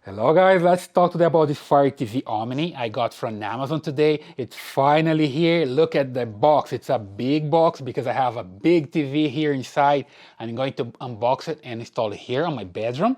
Hello guys, let's talk today about this Fire TV Omni I got from Amazon today. It's finally here. Look at the box. It's a big box because I have a big TV here inside. I'm going to unbox it and install it here on my bedroom.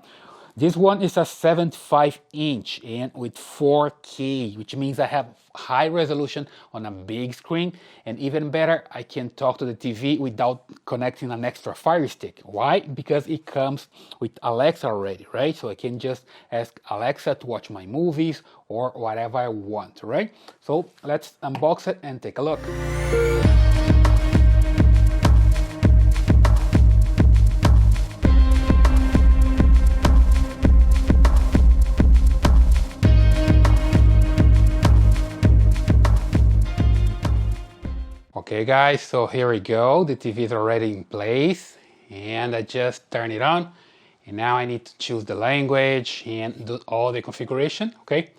This one is a 75 inch and with 4K, which means I have high resolution on a big screen, and even better, I can talk to the TV without connecting an extra Fire Stick. Why? Because it comes with Alexa already, right? So I can just ask Alexa to watch my movies or whatever I want, right? So let's unbox it and take a look. Okay guys, so here we go. The TV is already in place and I just turn it on, and now I need to choose the language and do all the configuration. Okay,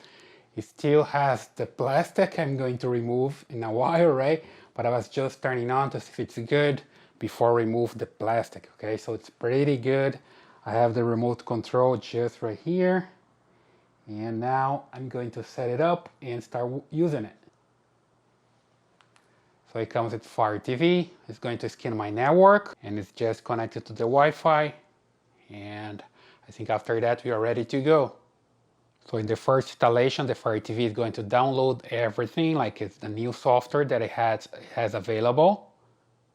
it still has the plastic I'm going to remove in a while, right? But I was just turning on to see if it's good before remove the plastic. Okay, so it's pretty good. I have the remote control just right here, and now I'm going to set it up and start using it. So it comes with Fire TV. It's going to scan my network and it's just connected to the Wi-Fi. And I think after that we are ready to go. So in the first installation, the Fire TV is going to download everything, like it's the new software that it has available.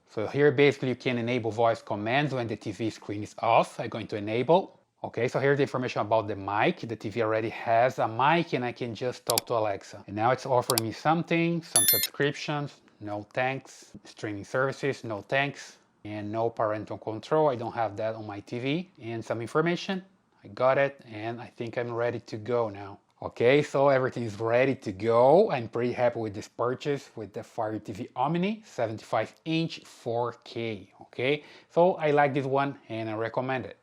So here basically you can enable voice commands when the TV screen is off. I'm going to enable. Okay, so here's the information about the mic. The TV already has a mic and I can just talk to Alexa. And now it's offering me something, some subscriptions, no thanks. Streaming services, no thanks. And no parental control, I don't have that on my TV. And some information, I got it, and I think I'm ready to go now. Okay, so everything is ready to go. I'm pretty happy with this purchase with the Fire TV Omni 75 inch 4K. Okay, so I like this one and I recommend it.